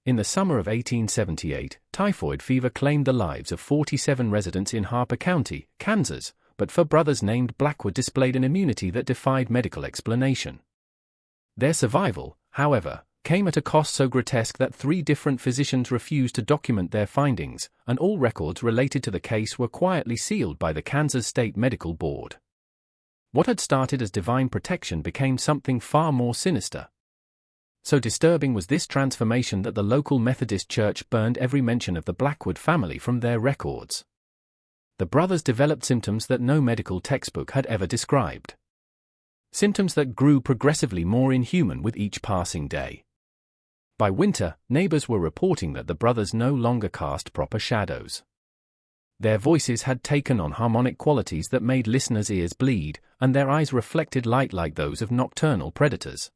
In the summer of 1878, typhoid fever claimed the lives of 47 residents in Harper County, Kansas, but 4 brothers named Blackwood displayed an immunity that defied medical explanation. Their survival, however, came at a cost so grotesque that 3 different physicians refused to document their findings, and all records related to the case were quietly sealed by the Kansas State Medical Board. What had started as divine protection became something far more sinister. So disturbing was this transformation that the local Methodist Church burned every mention of the Blackwood family from their records. The brothers developed symptoms that no medical textbook had ever described. Symptoms that grew progressively more inhuman with each passing day. By winter, neighbors were reporting that the brothers no longer cast proper shadows. Their voices had taken on harmonic qualities that made listeners' ears bleed, and their eyes reflected light like those of nocturnal predators.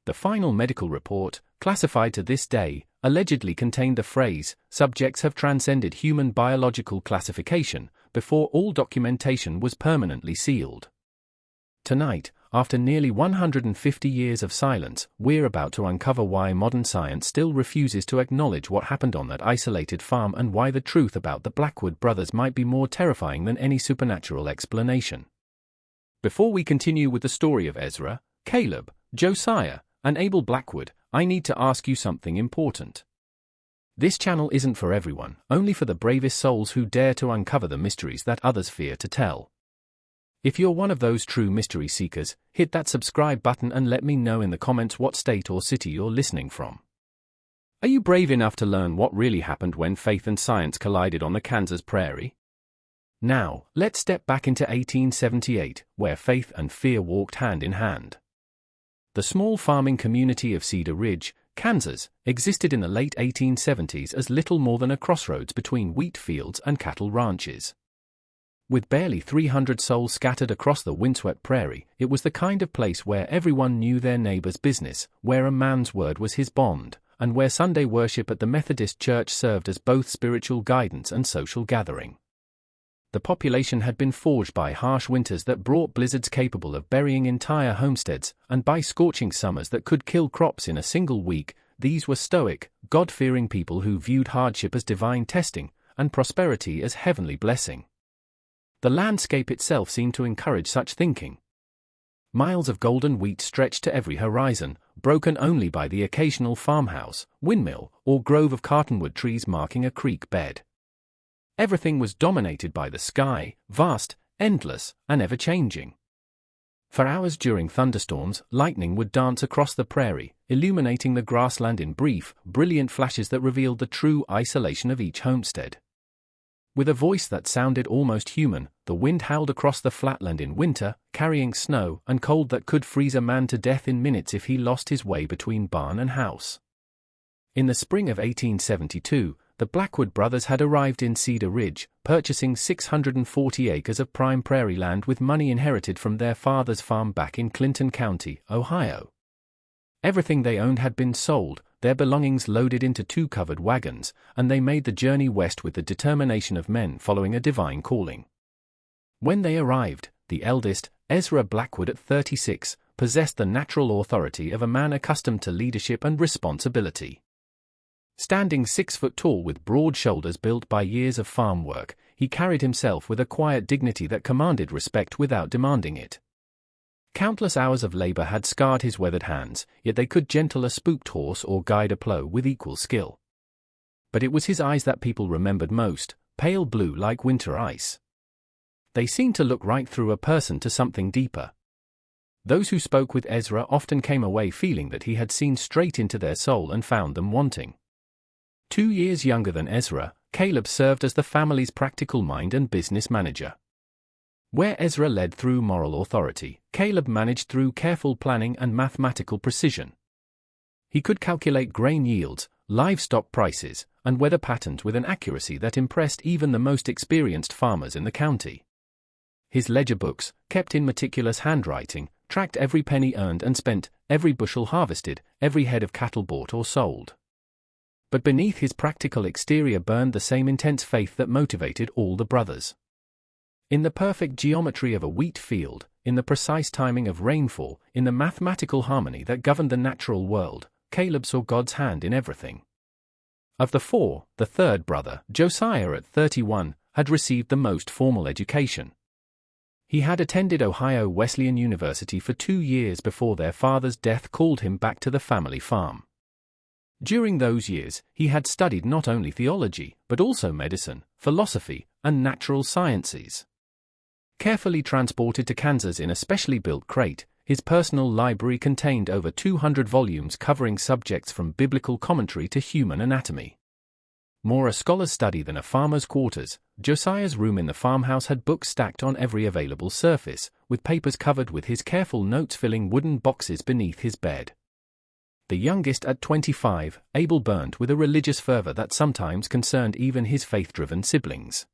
The final medical report, classified to this day, allegedly contained the phrase, "Subjects have transcended human biological classification," before all documentation was permanently sealed. Tonight, after nearly 150 years of silence, we're about to uncover why modern science still refuses to acknowledge what happened on that isolated farm and why the truth about the Blackwood brothers might be more terrifying than any supernatural explanation. Before we continue with the story of Ezra, Caleb, Josiah, and Abel Blackwood, I need to ask you something important. This channel isn't for everyone, only for the bravest souls who dare to uncover the mysteries that others fear to tell. If you're one of those true mystery seekers, hit that subscribe button and let me know in the comments what state or city you're listening from. Are you brave enough to learn what really happened when faith and science collided on the Kansas prairie? Now, let's step back into 1878, where faith and fear walked hand in hand. The small farming community of Cedar Ridge, Kansas, existed in the late 1870s as little more than a crossroads between wheat fields and cattle ranches. With barely 300 souls scattered across the windswept prairie, it was the kind of place where everyone knew their neighbor's business, where a man's word was his bond, and where Sunday worship at the Methodist Church served as both spiritual guidance and social gathering. The population had been forged by harsh winters that brought blizzards capable of burying entire homesteads, and by scorching summers that could kill crops in a single week. These were stoic, God-fearing people who viewed hardship as divine testing, and prosperity as heavenly blessing. The landscape itself seemed to encourage such thinking. Miles of golden wheat stretched to every horizon, broken only by the occasional farmhouse, windmill, or grove of cottonwood trees marking a creek bed. Everything was dominated by the sky, vast, endless, and ever-changing. For hours during thunderstorms, lightning would dance across the prairie, illuminating the grassland in brief, brilliant flashes that revealed the true isolation of each homestead. With a voice that sounded almost human, the wind howled across the flatland in winter, carrying snow and cold that could freeze a man to death in minutes if he lost his way between barn and house. In the spring of 1872, the Blackwood brothers had arrived in Cedar Ridge, purchasing 640 acres of prime prairie land with money inherited from their father's farm back in Clinton County, Ohio. Everything they owned had been sold, their belongings loaded into 2 covered wagons, and they made the journey west with the determination of men following a divine calling. When they arrived, the eldest, Ezra Blackwood at 36, possessed the natural authority of a man accustomed to leadership and responsibility. Standing 6 foot tall with broad shoulders built by years of farm work, he carried himself with a quiet dignity that commanded respect without demanding it. Countless hours of labor had scarred his weathered hands, yet they could gentle a spooked horse or guide a plow with equal skill. But it was his eyes that people remembered most, pale blue like winter ice. They seemed to look right through a person to something deeper. Those who spoke with Ezra often came away feeling that he had seen straight into their soul and found them wanting. 2 years younger than Ezra, Caleb served as the family's practical mind and business manager. Where Ezra led through moral authority, Caleb managed through careful planning and mathematical precision. He could calculate grain yields, livestock prices, and weather patterns with an accuracy that impressed even the most experienced farmers in the county. His ledger books, kept in meticulous handwriting, tracked every penny earned and spent, every bushel harvested, every head of cattle bought or sold. But beneath his practical exterior burned the same intense faith that motivated all the brothers. In the perfect geometry of a wheat field, in the precise timing of rainfall, in the mathematical harmony that governed the natural world, Caleb saw God's hand in everything. Of the four, the third brother, Josiah at 31, had received the most formal education. He had attended Ohio Wesleyan University for 2 years before their father's death called him back to the family farm. During those years, he had studied not only theology, but also medicine, philosophy, and natural sciences. Carefully transported to Kansas in a specially built crate, his personal library contained over 200 volumes covering subjects from biblical commentary to human anatomy. More a scholar's study than a farmer's quarters, Josiah's room in the farmhouse had books stacked on every available surface, with papers covered with his careful notes filling wooden boxes beneath his bed. The youngest at 25, Abel burned with a religious fervor that sometimes concerned even his faith-driven siblings.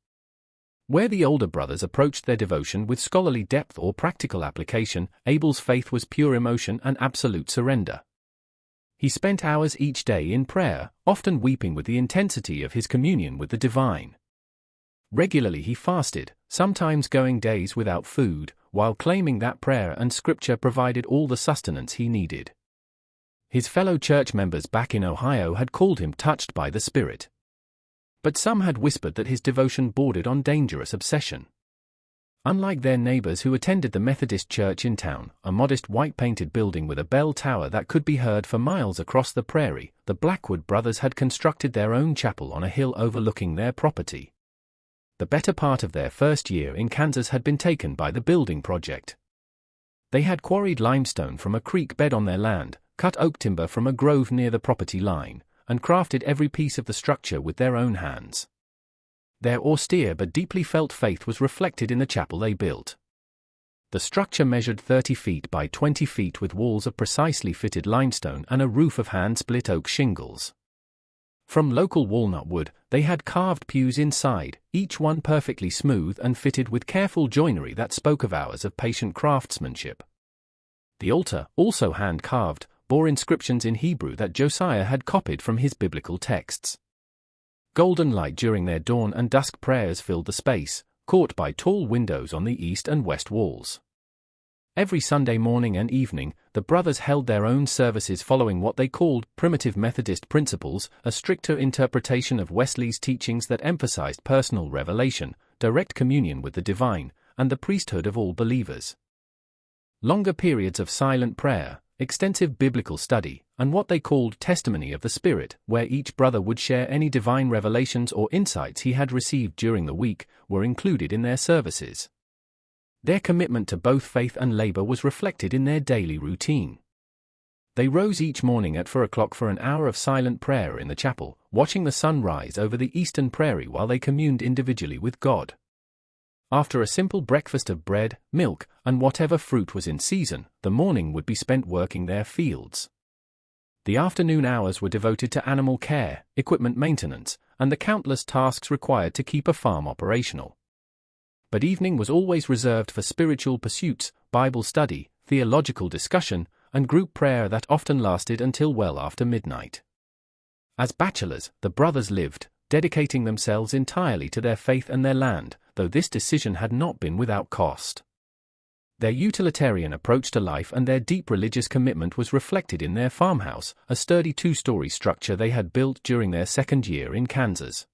Where the older brothers approached their devotion with scholarly depth or practical application, Abel's faith was pure emotion and absolute surrender. He spent hours each day in prayer, often weeping with the intensity of his communion with the divine. Regularly he fasted, sometimes going days without food, while claiming that prayer and scripture provided all the sustenance he needed. His fellow church members back in Ohio had called him touched by the Spirit. But some had whispered that his devotion bordered on dangerous obsession. Unlike their neighbors who attended the Methodist church in town, a modest white-painted building with a bell tower that could be heard for miles across the prairie, the Blackwood brothers had constructed their own chapel on a hill overlooking their property. The better part of their first year in Kansas had been taken by the building project. They had quarried limestone from a creek bed on their land, cut oak timber from a grove near the property line, and crafted every piece of the structure with their own hands. Their austere but deeply felt faith was reflected in the chapel they built. The structure measured 30 feet by 20 feet with walls of precisely fitted limestone and a roof of hand-split oak shingles. From local walnut wood, they had carved pews inside, each one perfectly smooth and fitted with careful joinery that spoke of hours of patient craftsmanship. The altar, also hand-carved, bore inscriptions in Hebrew that Josiah had copied from his biblical texts. Golden light during their dawn and dusk prayers filled the space, caught by tall windows on the east and west walls. Every Sunday morning and evening, the brothers held their own services following what they called primitive Methodist principles, a stricter interpretation of Wesley's teachings that emphasized personal revelation, direct communion with the divine, and the priesthood of all believers. Longer periods of silent prayer, extensive biblical study, and what they called testimony of the Spirit, where each brother would share any divine revelations or insights he had received during the week, were included in their services. Their commitment to both faith and labor was reflected in their daily routine. They rose each morning at 4 o'clock for an hour of silent prayer in the chapel, watching the sun rise over the eastern prairie while they communed individually with God. After a simple breakfast of bread, milk, and whatever fruit was in season, the morning would be spent working their fields. The afternoon hours were devoted to animal care, equipment maintenance, and the countless tasks required to keep a farm operational. But evening was always reserved for spiritual pursuits, Bible study, theological discussion, and group prayer that often lasted until well after midnight. As bachelors, the brothers lived, dedicating themselves entirely to their faith and their land, though this decision had not been without cost. Their utilitarian approach to life and their deep religious commitment was reflected in their farmhouse, a sturdy 2-story structure they had built during their second year in Kansas.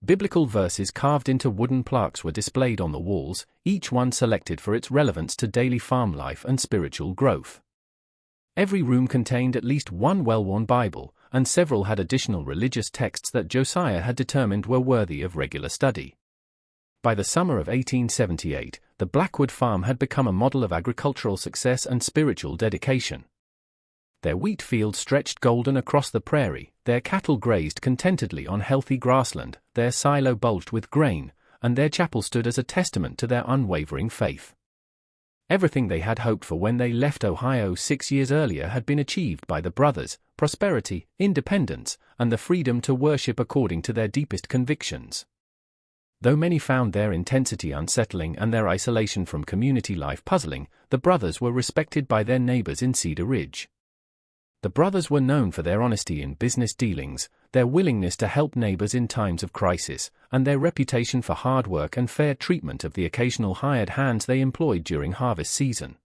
Biblical verses carved into wooden plaques were displayed on the walls, each one selected for its relevance to daily farm life and spiritual growth. Every room contained at least one well-worn Bible, and several had additional religious texts that Josiah had determined were worthy of regular study. By the summer of 1878, the Blackwood farm had become a model of agricultural success and spiritual dedication. Their wheat fields stretched golden across the prairie, their cattle grazed contentedly on healthy grassland, their silo bulged with grain, and their chapel stood as a testament to their unwavering faith. Everything they had hoped for when they left Ohio 6 years earlier had been achieved by the brothers: prosperity, independence, and the freedom to worship according to their deepest convictions. Though many found their intensity unsettling and their isolation from community life puzzling, the brothers were respected by their neighbors in Cedar Ridge. The brothers were known for their honesty in business dealings, their willingness to help neighbors in times of crisis, and their reputation for hard work and fair treatment of the occasional hired hands they employed during harvest season.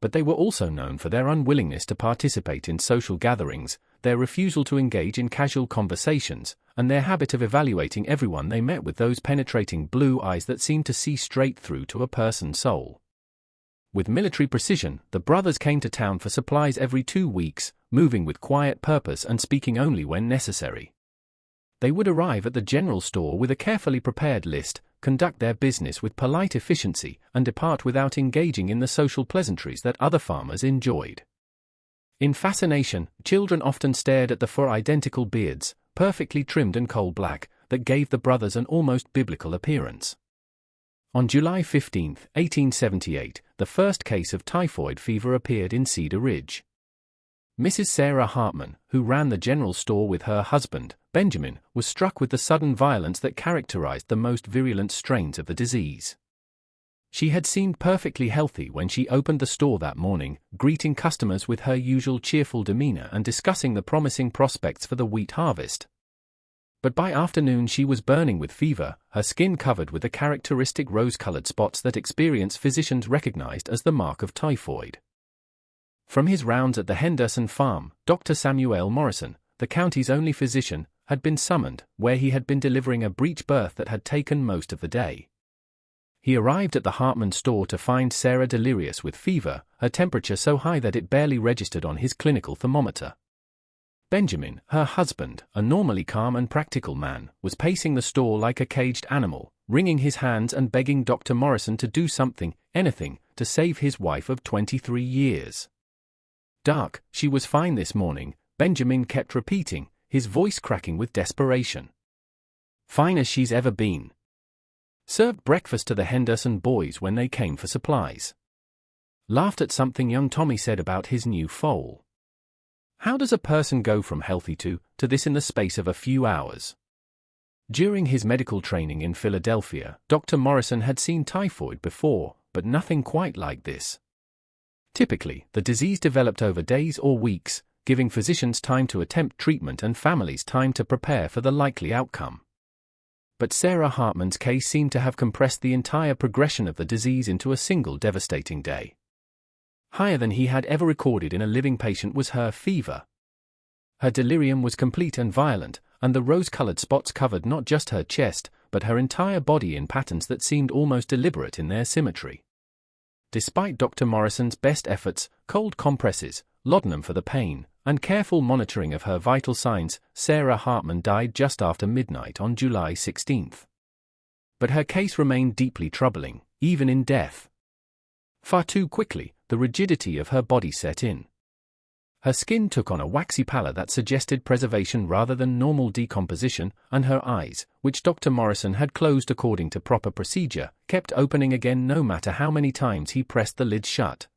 But they were also known for their unwillingness to participate in social gatherings, their refusal to engage in casual conversations, and their habit of evaluating everyone they met with those penetrating blue eyes that seemed to see straight through to a person's soul. With military precision, the brothers came to town for supplies every 2 weeks, moving with quiet purpose and speaking only when necessary. They would arrive at the general store with a carefully prepared list, conduct their business with polite efficiency, and depart without engaging in the social pleasantries that other farmers enjoyed. In fascination, children often stared at the four-identical beards, perfectly trimmed and coal-black, that gave the brothers an almost biblical appearance. On July 15, 1878, the first case of typhoid fever appeared in Cedar Ridge. Mrs. Sarah Hartman, who ran the general store with her husband, Benjamin, was struck with the sudden violence that characterized the most virulent strains of the disease. She had seemed perfectly healthy when she opened the store that morning, greeting customers with her usual cheerful demeanor and discussing the promising prospects for the wheat harvest. But by afternoon she was burning with fever, her skin covered with the characteristic rose-colored spots that experienced physicians recognized as the mark of typhoid. From his rounds at the Henderson farm, Dr. Samuel Morrison, the county's only physician, had been summoned, where he had been delivering a breech birth that had taken most of the day. He arrived at the Hartman store to find Sarah delirious with fever, her temperature so high that it barely registered on his clinical thermometer. Benjamin, her husband, a normally calm and practical man, was pacing the store like a caged animal, wringing his hands and begging Dr. Morrison to do something, anything, to save his wife of 23 years. "Doc, she was fine this morning," Benjamin kept repeating, his voice cracking with desperation. "Fine as she's ever been." Served breakfast to the Henderson boys when they came for supplies. Laughed at something young Tommy said about his new foal. How does a person go from healthy to this in the space of a few hours? During his medical training in Philadelphia, Dr. Morrison had seen typhoid before, but nothing quite like this. Typically, the disease developed over days or weeks, giving physicians time to attempt treatment and families time to prepare for the likely outcome. But Sarah Hartman's case seemed to have compressed the entire progression of the disease into a single devastating day. Higher than he had ever recorded in a living patient was her fever. Her delirium was complete and violent, and the rose-colored spots covered not just her chest, but her entire body in patterns that seemed almost deliberate in their symmetry. Despite Dr. Morrison's best efforts, cold compresses, laudanum for the pain, and careful monitoring of her vital signs, Sarah Hartman died just after midnight on July 16. But her case remained deeply troubling, even in death. Far too quickly, the rigidity of her body set in. Her skin took on a waxy pallor that suggested preservation rather than normal decomposition, and her eyes, which Dr. Morrison had closed according to proper procedure, kept opening again no matter how many times he pressed the lids shut.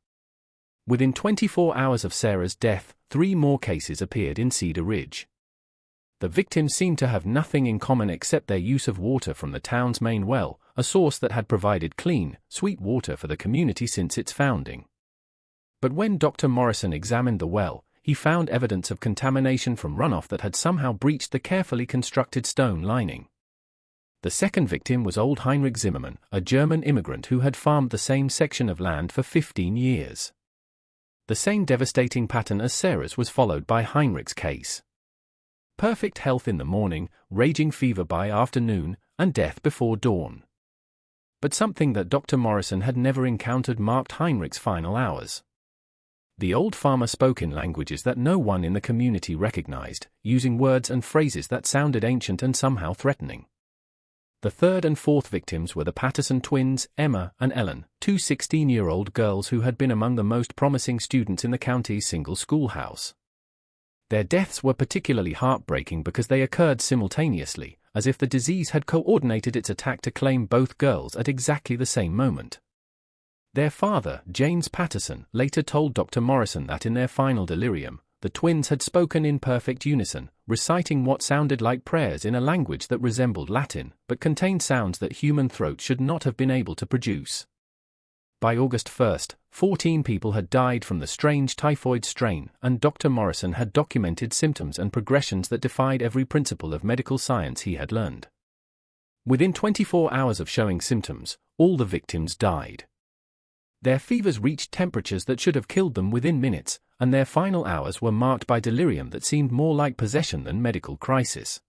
Within 24 hours of Sarah's death, 3 more cases appeared in Cedar Ridge. The victims seemed to have nothing in common except their use of water from the town's main well, a source that had provided clean, sweet water for the community since its founding. But when Dr. Morrison examined the well, he found evidence of contamination from runoff that had somehow breached the carefully constructed stone lining. The second victim was old Heinrich Zimmermann, a German immigrant who had farmed the same section of land for 15 years. The same devastating pattern as Sarah's was followed by Heinrich's case. Perfect health in the morning, raging fever by afternoon, and death before dawn. But something that Dr. Morrison had never encountered marked Heinrich's final hours. The old farmer spoke in languages that no one in the community recognized, using words and phrases that sounded ancient and somehow threatening. The third and fourth victims were the Patterson twins, Emma and Ellen, 2 16-year-old girls who had been among the most promising students in the county's single schoolhouse. Their deaths were particularly heartbreaking because they occurred simultaneously, as if the disease had coordinated its attack to claim both girls at exactly the same moment. Their father, James Patterson, later told Dr. Morrison that in their final delirium, the twins had spoken in perfect unison, reciting what sounded like prayers in a language that resembled Latin, but contained sounds that human throats should not have been able to produce. By August 1, 14 people had died from the strange typhoid strain, and Dr. Morrison had documented symptoms and progressions that defied every principle of medical science he had learned. Within 24 hours of showing symptoms, all the victims died. Their fevers reached temperatures that should have killed them within minutes, and their final hours were marked by delirium that seemed more like possession than medical crisis.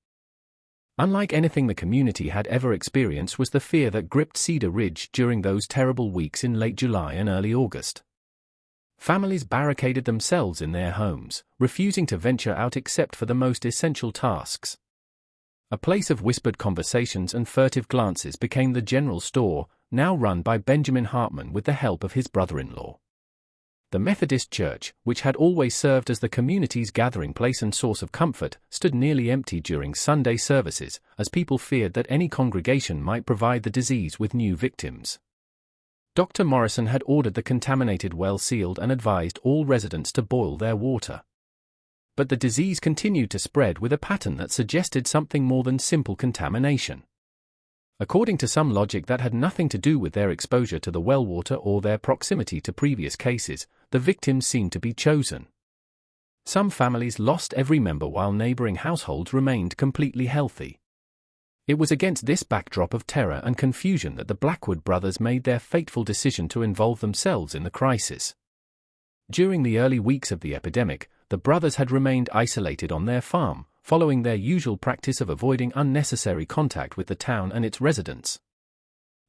Unlike anything the community had ever experienced was the fear that gripped Cedar Ridge during those terrible weeks in late July and early August. Families barricaded themselves in their homes, refusing to venture out except for the most essential tasks. A place of whispered conversations and furtive glances became the general store, now run by Benjamin Hartman with the help of his brother-in-law. The Methodist Church, which had always served as the community's gathering place and source of comfort, stood nearly empty during Sunday services, as people feared that any congregation might provide the disease with new victims. Dr. Morrison had ordered the contaminated well sealed and advised all residents to boil their water. But the disease continued to spread with a pattern that suggested something more than simple contamination. According to some logic that had nothing to do with their exposure to the well water or their proximity to previous cases, the victims seemed to be chosen. Some families lost every member while neighboring households remained completely healthy. It was against this backdrop of terror and confusion that the Blackwood brothers made their fateful decision to involve themselves in the crisis. During the early weeks of the epidemic, the brothers had remained isolated on their farm, following their usual practice of avoiding unnecessary contact with the town and its residents.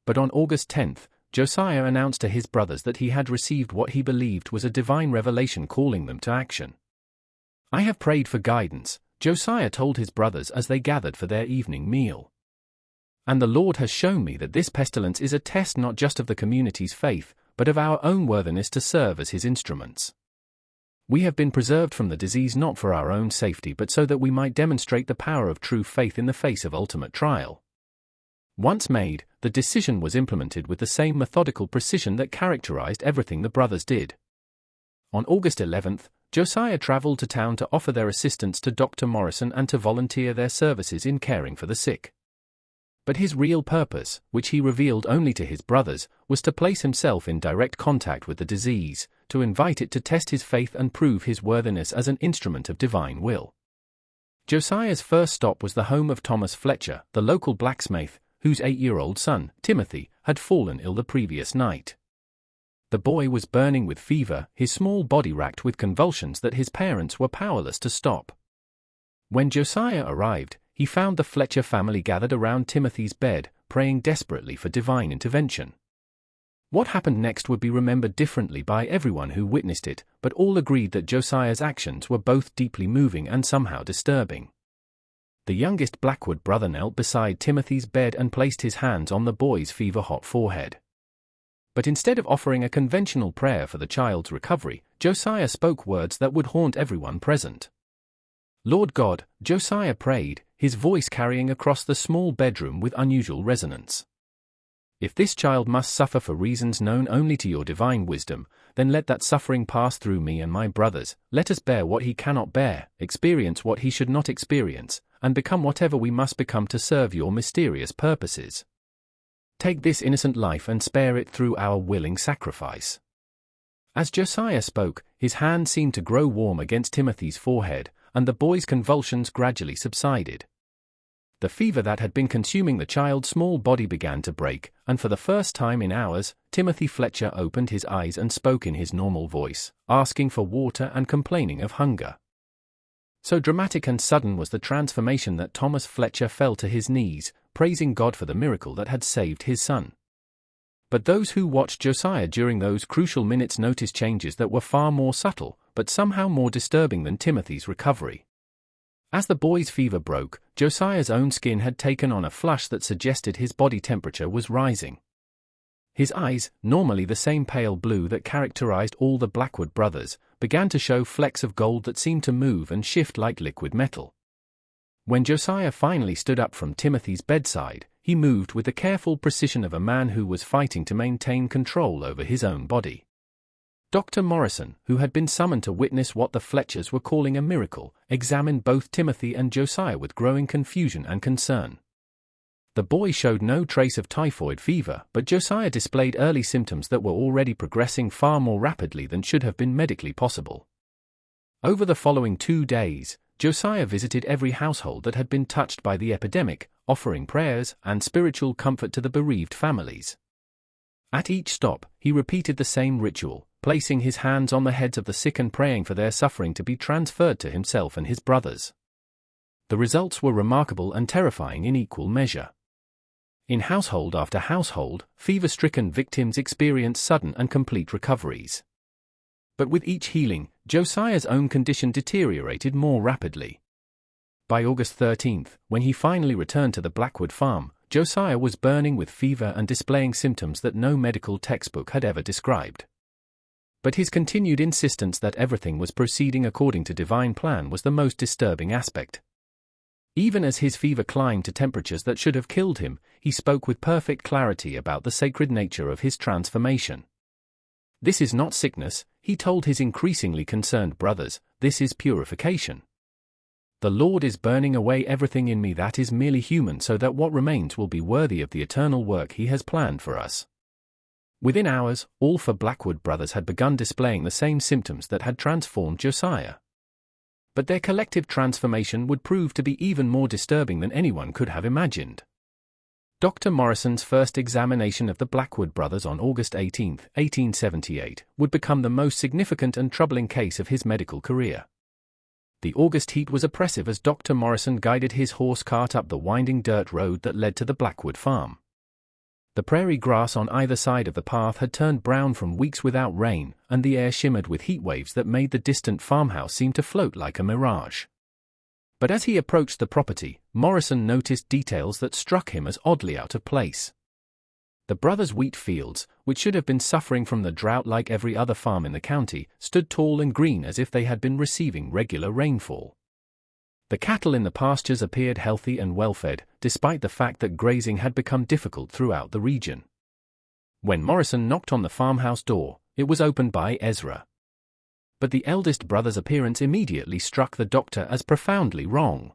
But on August 10, Josiah announced to his brothers that he had received what he believed was a divine revelation calling them to action. "I have prayed for guidance," Josiah told his brothers as they gathered for their evening meal. "And the Lord has shown me that this pestilence is a test not just of the community's faith, but of our own worthiness to serve as his instruments. We have been preserved from the disease not for our own safety but so that we might demonstrate the power of true faith in the face of ultimate trial." Once made, the decision was implemented with the same methodical precision that characterized everything the brothers did. On August 11, Josiah traveled to town to offer their assistance to Dr. Morrison and to volunteer their services in caring for the sick. But his real purpose, which he revealed only to his brothers, was to place himself in direct contact with the disease, to invite it to test his faith and prove his worthiness as an instrument of divine will. Josiah's first stop was the home of Thomas Fletcher, the local blacksmith, whose 8-year-old son, Timothy, had fallen ill the previous night. The boy was burning with fever, his small body racked with convulsions that his parents were powerless to stop. When Josiah arrived, he found the Fletcher family gathered around Timothy's bed, praying desperately for divine intervention. What happened next would be remembered differently by everyone who witnessed it, but all agreed that Josiah's actions were both deeply moving and somehow disturbing. The youngest Blackwood brother knelt beside Timothy's bed and placed his hands on the boy's fever-hot forehead. But instead of offering a conventional prayer for the child's recovery, Josiah spoke words that would haunt everyone present. "Lord God," Josiah prayed, his voice carrying across the small bedroom with unusual resonance. "If this child must suffer for reasons known only to your divine wisdom, then let that suffering pass through me and my brothers. Let us bear what he cannot bear, experience what he should not experience, and become whatever we must become to serve your mysterious purposes. Take this innocent life and spare it through our willing sacrifice." As Josiah spoke, his hand seemed to grow warm against Timothy's forehead, and the boy's convulsions gradually subsided. The fever that had been consuming the child's small body began to break, and for the first time in hours, Timothy Fletcher opened his eyes and spoke in his normal voice, asking for water and complaining of hunger. So dramatic and sudden was the transformation that Thomas Fletcher fell to his knees, praising God for the miracle that had saved his son. But those who watched Josiah during those crucial minutes noticed changes that were far more subtle, but somehow more disturbing than Timothy's recovery. As the boy's fever broke, Josiah's own skin had taken on a flush that suggested his body temperature was rising. His eyes, normally the same pale blue that characterized all the Blackwood brothers, began to show flecks of gold that seemed to move and shift like liquid metal. When Josiah finally stood up from Timothy's bedside, he moved with the careful precision of a man who was fighting to maintain control over his own body. Dr. Morrison, who had been summoned to witness what the Fletchers were calling a miracle, examined both Timothy and Josiah with growing confusion and concern. The boy showed no trace of typhoid fever, but Josiah displayed early symptoms that were already progressing far more rapidly than should have been medically possible. Over the following 2 days, Josiah visited every household that had been touched by the epidemic, offering prayers and spiritual comfort to the bereaved families. At each stop, he repeated the same ritual, placing his hands on the heads of the sick and praying for their suffering to be transferred to himself and his brothers. The results were remarkable and terrifying in equal measure. In household after household, fever-stricken victims experienced sudden and complete recoveries. But with each healing, Josiah's own condition deteriorated more rapidly. By August 13, when he finally returned to the Blackwood farm, Josiah was burning with fever and displaying symptoms that no medical textbook had ever described. But his continued insistence that everything was proceeding according to divine plan was the most disturbing aspect. Even as his fever climbed to temperatures that should have killed him, he spoke with perfect clarity about the sacred nature of his transformation. "This is not sickness," he told his increasingly concerned brothers, "this is purification. The Lord is burning away everything in me that is merely human so that what remains will be worthy of the eternal work he has planned for us." Within hours, all four Blackwood brothers had begun displaying the same symptoms that had transformed Josiah. But their collective transformation would prove to be even more disturbing than anyone could have imagined. Dr. Morrison's first examination of the Blackwood brothers on August 18, 1878, would become the most significant and troubling case of his medical career. The August heat was oppressive as Dr. Morrison guided his horse cart up the winding dirt road that led to the Blackwood farm. The prairie grass on either side of the path had turned brown from weeks without rain, and the air shimmered with heat waves that made the distant farmhouse seem to float like a mirage. But as he approached the property, Morrison noticed details that struck him as oddly out of place. The brothers' wheat fields, which should have been suffering from the drought like every other farm in the county, stood tall and green as if they had been receiving regular rainfall. The cattle in the pastures appeared healthy and well-fed, despite the fact that grazing had become difficult throughout the region. When Morrison knocked on the farmhouse door, it was opened by Ezra. But the eldest brother's appearance immediately struck the doctor as profoundly wrong.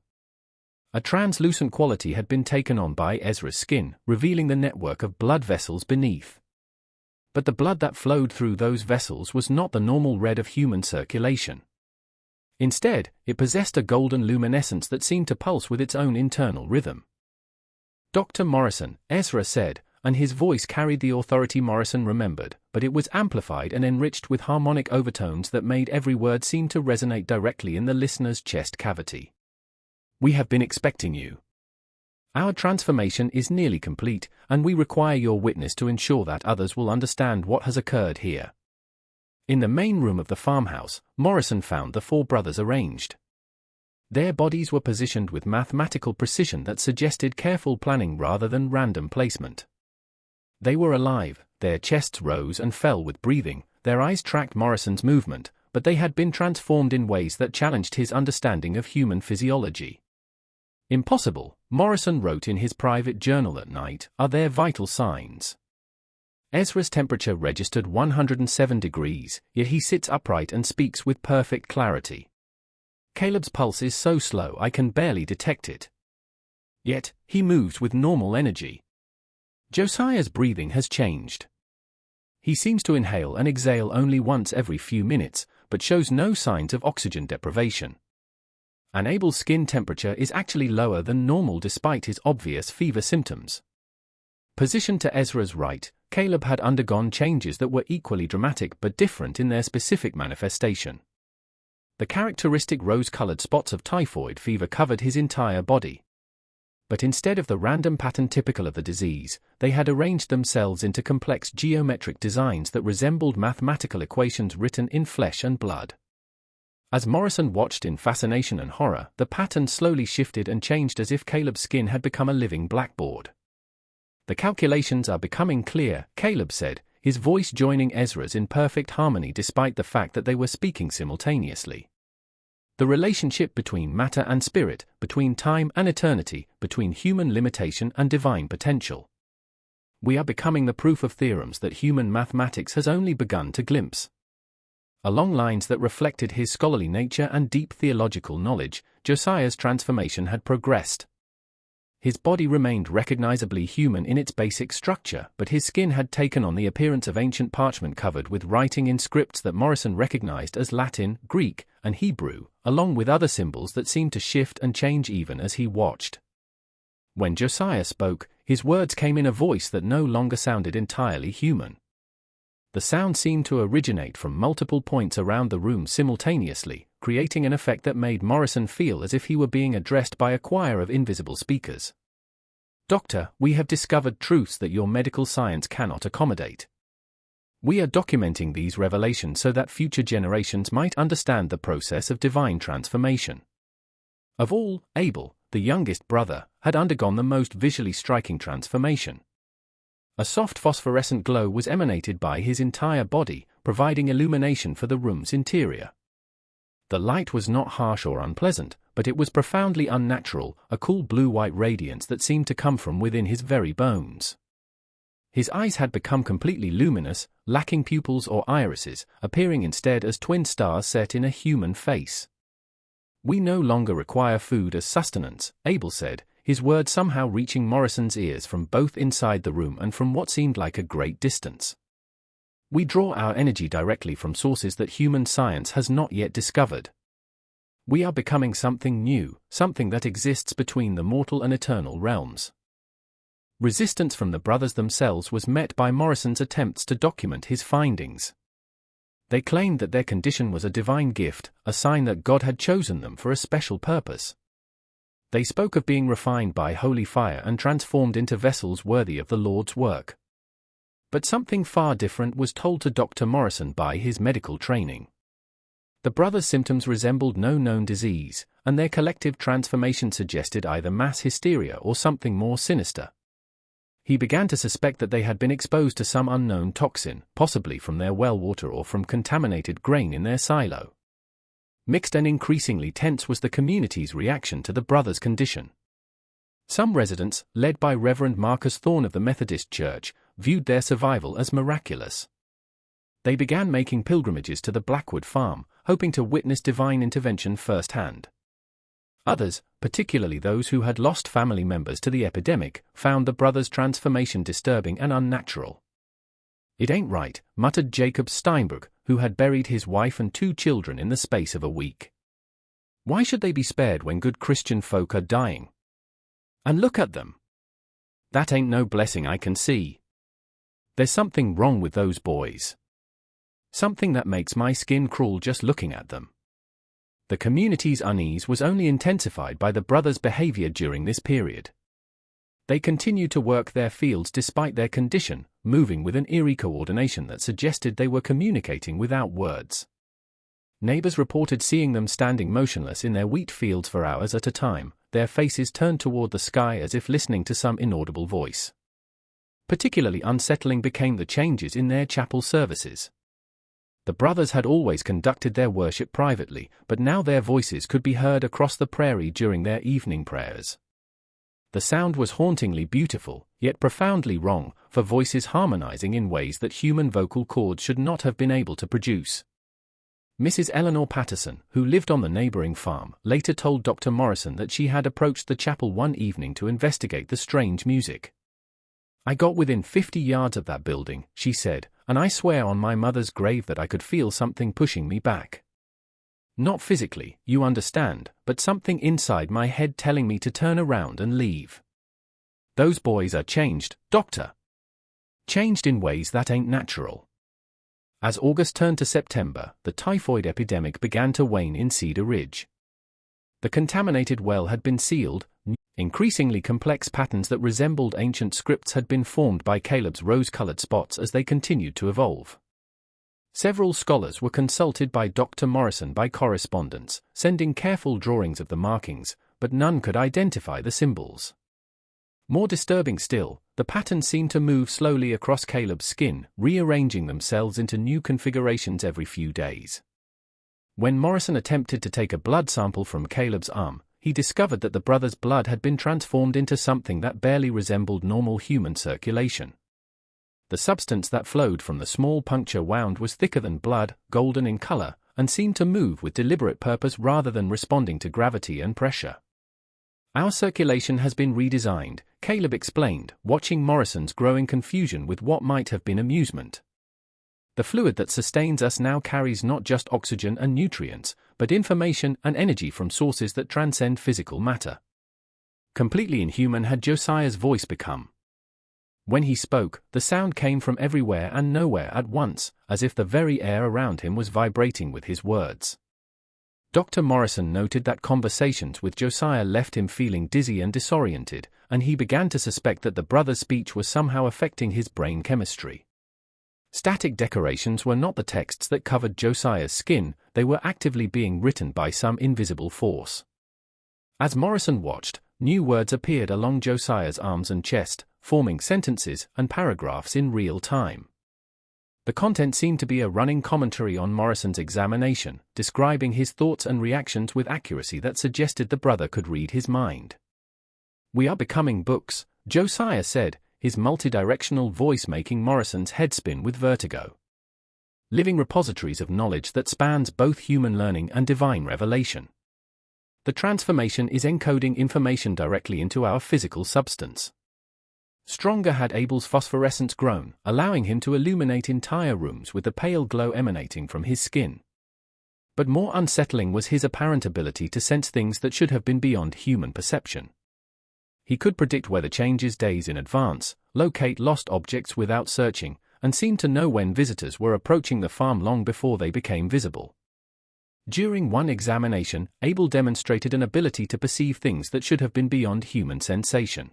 A translucent quality had been taken on by Ezra's skin, revealing the network of blood vessels beneath. But the blood that flowed through those vessels was not the normal red of human circulation. Instead, it possessed a golden luminescence that seemed to pulse with its own internal rhythm. "Dr. Morrison," Ezra said, and his voice carried the authority Morrison remembered, but it was amplified and enriched with harmonic overtones that made every word seem to resonate directly in the listener's chest cavity. "We have been expecting you. Our transformation is nearly complete, and we require your witness to ensure that others will understand what has occurred here." In the main room of the farmhouse, Morrison found the four brothers arranged. Their bodies were positioned with mathematical precision that suggested careful planning rather than random placement. They were alive, their chests rose and fell with breathing, their eyes tracked Morrison's movement, but they had been transformed in ways that challenged his understanding of human physiology. "Impossible," Morrison wrote in his private journal that night, "are there vital signs?" Ezra's temperature registered 107 degrees, yet he sits upright and speaks with perfect clarity. "Caleb's pulse is so slow I can barely detect it. Yet, he moves with normal energy. Josiah's breathing has changed. He seems to inhale and exhale only once every few minutes, but shows no signs of oxygen deprivation. Abel's skin temperature is actually lower than normal despite his obvious fever symptoms." Positioned to Ezra's right, Caleb had undergone changes that were equally dramatic but different in their specific manifestation. The characteristic rose-colored spots of typhoid fever covered his entire body. But instead of the random pattern typical of the disease, they had arranged themselves into complex geometric designs that resembled mathematical equations written in flesh and blood. As Morrison watched in fascination and horror, the pattern slowly shifted and changed as if Caleb's skin had become a living blackboard. "The calculations are becoming clear," Caleb said, his voice joining Ezra's in perfect harmony despite the fact that they were speaking simultaneously. "The relationship between matter and spirit, between time and eternity, between human limitation and divine potential. We are becoming the proof of theorems that human mathematics has only begun to glimpse." Along lines that reflected his scholarly nature and deep theological knowledge, Josiah's transformation had progressed. His body remained recognizably human in its basic structure, but his skin had taken on the appearance of ancient parchment covered with writing in scripts that Morrison recognized as Latin, Greek, and Hebrew, along with other symbols that seemed to shift and change even as he watched. When Josiah spoke, his words came in a voice that no longer sounded entirely human. The sound seemed to originate from multiple points around the room simultaneously, creating an effect that made Morrison feel as if he were being addressed by a choir of invisible speakers. "Doctor, we have discovered truths that your medical science cannot accommodate. We are documenting these revelations so that future generations might understand the process of divine transformation." Of all, Abel, the youngest brother, had undergone the most visually striking transformation. A soft phosphorescent glow was emanated by his entire body, providing illumination for the room's interior. The light was not harsh or unpleasant, but it was profoundly unnatural, a cool blue-white radiance that seemed to come from within his very bones. His eyes had become completely luminous, lacking pupils or irises, appearing instead as twin stars set in a human face. "We no longer require food as sustenance," Abel said, his words somehow reaching Morrison's ears from both inside the room and from what seemed like a great distance. "We draw our energy directly from sources that human science has not yet discovered. We are becoming something new, something that exists between the mortal and eternal realms." Resistance from the brothers themselves was met by Morrison's attempts to document his findings. They claimed that their condition was a divine gift, a sign that God had chosen them for a special purpose. They spoke of being refined by holy fire and transformed into vessels worthy of the Lord's work. But something far different was told to Dr. Morrison by his medical training. The brothers' symptoms resembled no known disease, and their collective transformation suggested either mass hysteria or something more sinister. He began to suspect that they had been exposed to some unknown toxin, possibly from their well water or from contaminated grain in their silo. Mixed and increasingly tense was the community's reaction to the brothers' condition. Some residents, led by Reverend Marcus Thorne of the Methodist Church, viewed their survival as miraculous. They began making pilgrimages to the Blackwood farm, hoping to witness divine intervention firsthand. Others, particularly those who had lost family members to the epidemic, found the brothers' transformation disturbing and unnatural. "It ain't right," muttered Jacob Steinberg, who had buried his wife and 2 children in the space of a week. "Why should they be spared when good Christian folk are dying? And look at them. That ain't no blessing I can see. There's something wrong with those boys. Something that makes my skin crawl just looking at them." The community's unease was only intensified by the brothers' behavior during this period. They continued to work their fields despite their condition, moving with an eerie coordination that suggested they were communicating without words. Neighbors reported seeing them standing motionless in their wheat fields for hours at a time, their faces turned toward the sky as if listening to some inaudible voice. Particularly unsettling became the changes in their chapel services. The brothers had always conducted their worship privately, but now their voices could be heard across the prairie during their evening prayers. The sound was hauntingly beautiful, yet profoundly wrong, for voices harmonizing in ways that human vocal cords should not have been able to produce. Mrs. Eleanor Patterson, who lived on the neighboring farm, later told Dr. Morrison that she had approached the chapel one evening to investigate the strange music. "I got within 50 yards of that building," she said, "and I swear on my mother's grave that I could feel something pushing me back. Not physically, you understand, but something inside my head telling me to turn around and leave. Those boys are changed, Doctor. Changed in ways that ain't natural." As August turned to September, the typhoid epidemic began to wane in Cedar Ridge. The contaminated well had been sealed. Increasingly complex patterns that resembled ancient scripts had been formed by Caleb's rose-colored spots as they continued to evolve. Several scholars were consulted by Dr. Morrison by correspondence, sending careful drawings of the markings, but none could identify the symbols. More disturbing still, the patterns seemed to move slowly across Caleb's skin, rearranging themselves into new configurations every few days. When Morrison attempted to take a blood sample from Caleb's arm, he discovered that the brother's blood had been transformed into something that barely resembled normal human circulation. The substance that flowed from the small puncture wound was thicker than blood, golden in color, and seemed to move with deliberate purpose rather than responding to gravity and pressure. "Our circulation has been redesigned," Caleb explained, watching Morrison's growing confusion with what might have been amusement. "The fluid that sustains us now carries not just oxygen and nutrients, but information and energy from sources that transcend physical matter. Completely inhuman had Josiah's voice become. When he spoke, the sound came from everywhere and nowhere at once, as if the very air around him was vibrating with his words. Dr. Morrison noted that conversations with Josiah left him feeling dizzy and disoriented, and he began to suspect that the brother's speech was somehow affecting his brain chemistry. Static decorations were not the texts that covered Josiah's skin, they were actively being written by some invisible force. As Morrison watched, new words appeared along Josiah's arms and chest, forming sentences and paragraphs in real time. The content seemed to be a running commentary on Morrison's examination, describing his thoughts and reactions with accuracy that suggested the brother could read his mind. "We are becoming books," Josiah said, his multidirectional voice making Morrison's head spin with vertigo. "Living repositories of knowledge that spans both human learning and divine revelation. The transformation is encoding information directly into our physical substance." Stronger had Abel's phosphorescence grown, allowing him to illuminate entire rooms with the pale glow emanating from his skin. But more unsettling was his apparent ability to sense things that should have been beyond human perception. He could predict weather changes days in advance, locate lost objects without searching, and seemed to know when visitors were approaching the farm long before they became visible. During one examination, Abel demonstrated an ability to perceive things that should have been beyond human sensation.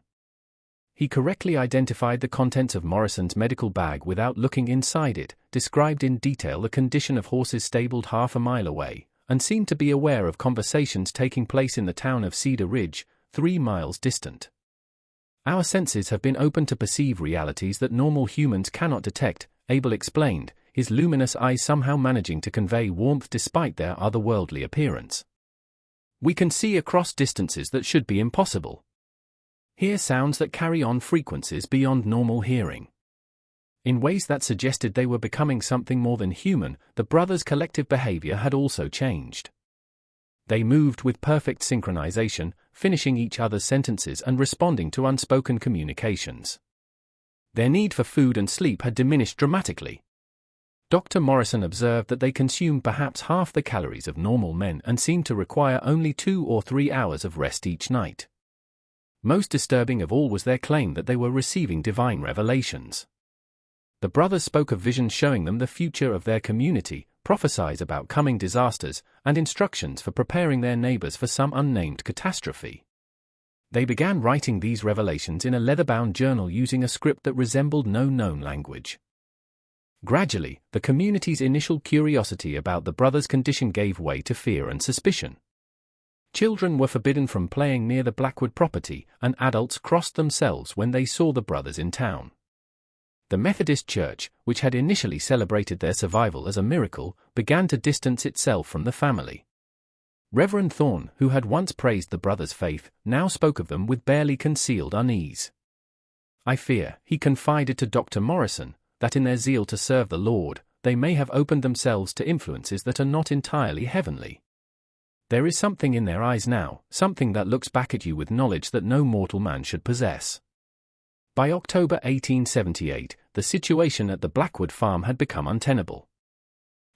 He correctly identified the contents of Morrison's medical bag without looking inside it, described in detail the condition of horses stabled half a mile away, and seemed to be aware of conversations taking place in the town of Cedar Ridge, 3 miles distant. "Our senses have been opened to perceive realities that normal humans cannot detect," Abel explained, his luminous eyes somehow managing to convey warmth despite their otherworldly appearance. "We can see across distances that should be impossible. Hear sounds that carry on frequencies beyond normal hearing." In ways that suggested they were becoming something more than human, the brothers' collective behavior had also changed. They moved with perfect synchronization, finishing each other's sentences and responding to unspoken communications. Their need for food and sleep had diminished dramatically. Dr. Morrison observed that they consumed perhaps half the calories of normal men and seemed to require only 2 or 3 hours of rest each night. Most disturbing of all was their claim that they were receiving divine revelations. The brothers spoke of visions showing them the future of their community, prophesied about coming disasters, and instructions for preparing their neighbors for some unnamed catastrophe. They began writing these revelations in a leather-bound journal using a script that resembled no known language. Gradually, the community's initial curiosity about the brothers' condition gave way to fear and suspicion. Children were forbidden from playing near the Blackwood property, and adults crossed themselves when they saw the brothers in town. The Methodist Church, which had initially celebrated their survival as a miracle, began to distance itself from the family. Reverend Thorne, who had once praised the brothers' faith, now spoke of them with barely concealed unease. "I fear," he confided to Dr. Morrison, "that in their zeal to serve the Lord, they may have opened themselves to influences that are not entirely heavenly. There is something in their eyes now, something that looks back at you with knowledge that no mortal man should possess." By October 1878, the situation at the Blackwood farm had become untenable.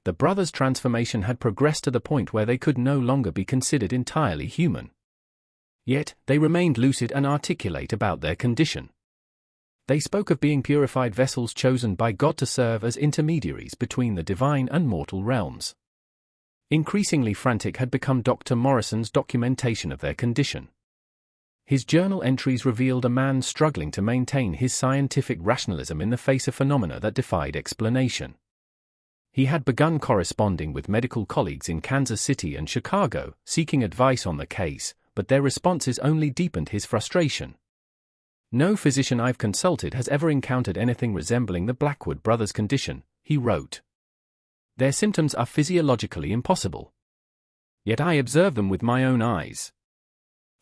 The brothers' transformation had progressed to the point where they could no longer be considered entirely human. Yet, they remained lucid and articulate about their condition. They spoke of being purified vessels chosen by God to serve as intermediaries between the divine and mortal realms. Increasingly frantic had become Dr. Morrison's documentation of their condition. His journal entries revealed a man struggling to maintain his scientific rationalism in the face of phenomena that defied explanation. He had begun corresponding with medical colleagues in Kansas City and Chicago, seeking advice on the case, but their responses only deepened his frustration. "No physician I've consulted has ever encountered anything resembling the Blackwood brothers' condition," he wrote. "Their symptoms are physiologically impossible. Yet I observe them with my own eyes.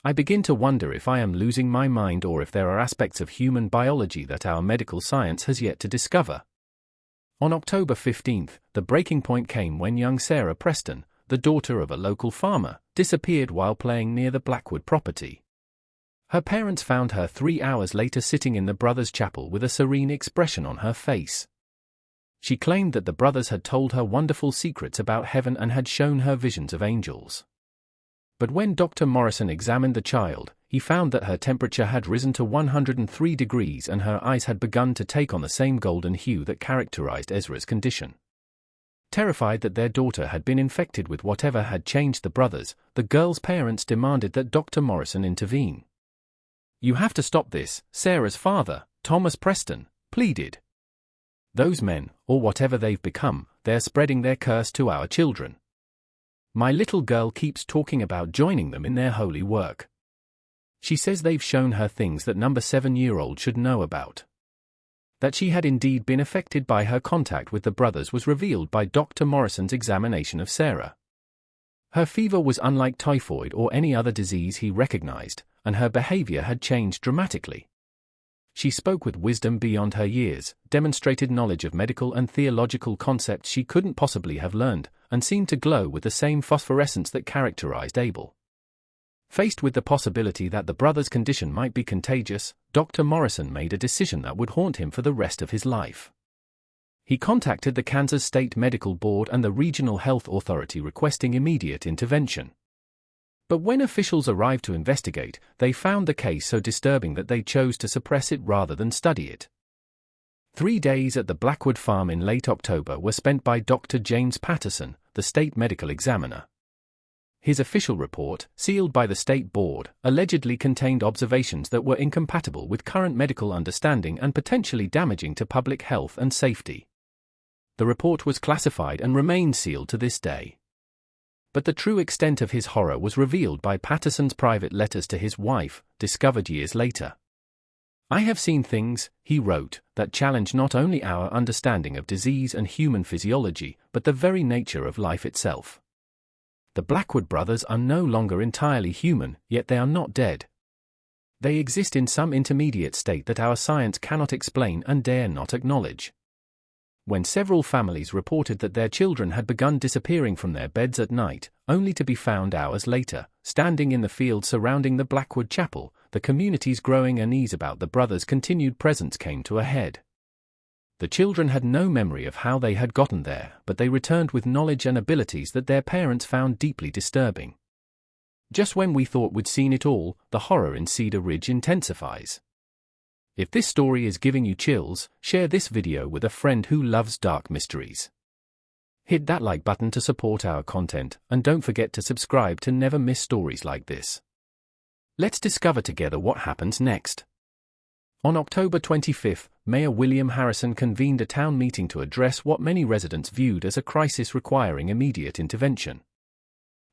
I begin to wonder if I am losing my mind or if there are aspects of human biology that our medical science has yet to discover." On October 15, the breaking point came when young Sarah Preston, the daughter of a local farmer, disappeared while playing near the Blackwood property. Her parents found her 3 hours later sitting in the brothers' chapel with a serene expression on her face. She claimed that the brothers had told her wonderful secrets about heaven and had shown her visions of angels. But when Dr. Morrison examined the child, he found that her temperature had risen to 103 degrees and her eyes had begun to take on the same golden hue that characterized Ezra's condition. Terrified that their daughter had been infected with whatever had changed the brothers, the girl's parents demanded that Dr. Morrison intervene. "You have to stop this," Sarah's father, Thomas Preston, pleaded. "Those men, or whatever they've become, they're spreading their curse to our children. My little girl keeps talking about joining them in their holy work. She says they've shown her things that number 7-year-old should know about." That she had indeed been affected by her contact with the brothers was revealed by Dr. Morrison's examination of Sarah. Her fever was unlike typhoid or any other disease he recognized, and her behavior had changed dramatically. She spoke with wisdom beyond her years, demonstrated knowledge of medical and theological concepts she couldn't possibly have learned, and seemed to glow with the same phosphorescence that characterized Abel. Faced with the possibility that the brother's condition might be contagious, Dr. Morrison made a decision that would haunt him for the rest of his life. He contacted the Kansas State Medical Board and the Regional Health Authority requesting immediate intervention. But when officials arrived to investigate, they found the case so disturbing that they chose to suppress it rather than study it. 3 days at the Blackwood farm in late October were spent by Dr. James Patterson, the state medical examiner. His official report, sealed by the state board, allegedly contained observations that were incompatible with current medical understanding and potentially damaging to public health and safety. The report was classified and remains sealed to this day. But the true extent of his horror was revealed by Patterson's private letters to his wife, discovered years later. "I have seen things," he wrote, "that challenge not only our understanding of disease and human physiology, but the very nature of life itself. The Blackwood brothers are no longer entirely human, yet they are not dead. They exist in some intermediate state that our science cannot explain and dare not acknowledge." When several families reported that their children had begun disappearing from their beds at night, only to be found hours later, standing in the field surrounding the Blackwood chapel, the community's growing unease about the brothers' continued presence came to a head. The children had no memory of how they had gotten there, but they returned with knowledge and abilities that their parents found deeply disturbing. Just when we thought we'd seen it all, the horror in Cedar Ridge intensifies. If this story is giving you chills, share this video with a friend who loves dark mysteries. Hit that like button to support our content, and don't forget to subscribe to never miss stories like this. Let's discover together what happens next. On October 25, Mayor William Harrison convened a town meeting to address what many residents viewed as a crisis requiring immediate intervention.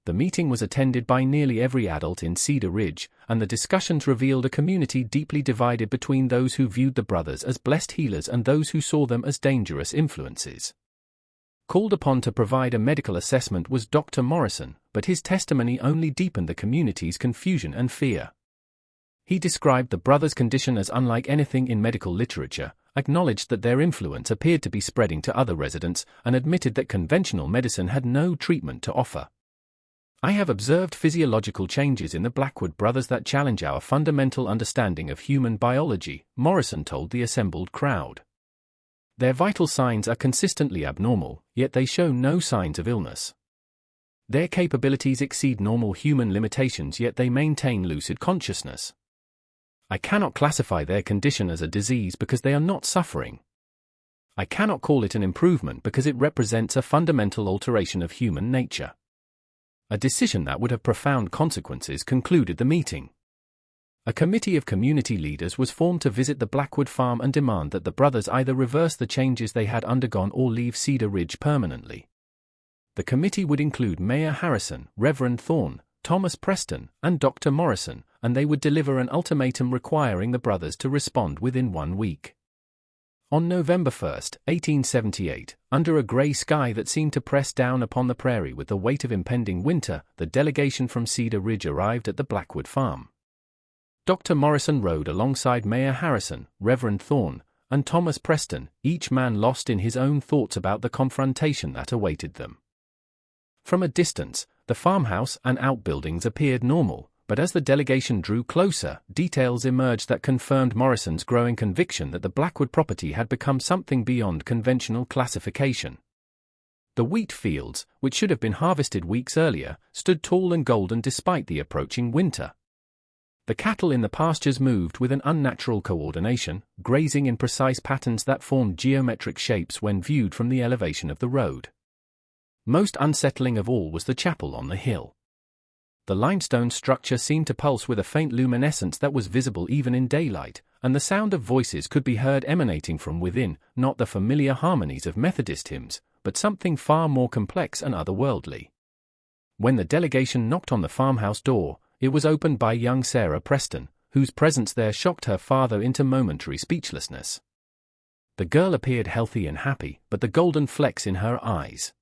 The meeting was attended by nearly every adult in Cedar Ridge, and the discussions revealed a community deeply divided between those who viewed the brothers as blessed healers and those who saw them as dangerous influences. Called upon to provide a medical assessment was Dr. Morrison, but his testimony only deepened the community's confusion and fear. He described the brothers' condition as unlike anything in medical literature, acknowledged that their influence appeared to be spreading to other residents, and admitted that conventional medicine had no treatment to offer. "I have observed physiological changes in the Blackwood brothers that challenge our fundamental understanding of human biology," Morrison told the assembled crowd. "Their vital signs are consistently abnormal, yet they show no signs of illness. Their capabilities exceed normal human limitations, yet they maintain lucid consciousness. I cannot classify their condition as a disease because they are not suffering. I cannot call it an improvement because it represents a fundamental alteration of human nature." A decision that would have profound consequences concluded the meeting. A committee of community leaders was formed to visit the Blackwood farm and demand that the brothers either reverse the changes they had undergone or leave Cedar Ridge permanently. The committee would include Mayor Harrison, Reverend Thorne, Thomas Preston, and Dr. Morrison, and they would deliver an ultimatum requiring the brothers to respond within 1 week. On November 1, 1878, under a grey sky that seemed to press down upon the prairie with the weight of impending winter, the delegation from Cedar Ridge arrived at the Blackwood farm. Dr. Morrison rode alongside Mayor Harrison, Reverend Thorne, and Thomas Preston, each man lost in his own thoughts about the confrontation that awaited them. From a distance, the farmhouse and outbuildings appeared normal, but as the delegation drew closer, details emerged that confirmed Morrison's growing conviction that the Blackwood property had become something beyond conventional classification. The wheat fields, which should have been harvested weeks earlier, stood tall and golden despite the approaching winter. The cattle in the pastures moved with an unnatural coordination, grazing in precise patterns that formed geometric shapes when viewed from the elevation of the road. Most unsettling of all was the chapel on the hill. The limestone structure seemed to pulse with a faint luminescence that was visible even in daylight, and the sound of voices could be heard emanating from within, not the familiar harmonies of Methodist hymns, but something far more complex and otherworldly. When the delegation knocked on the farmhouse door, it was opened by young Sarah Preston, whose presence there shocked her father into momentary speechlessness. The girl appeared healthy and happy, but the golden flecks in her eyes,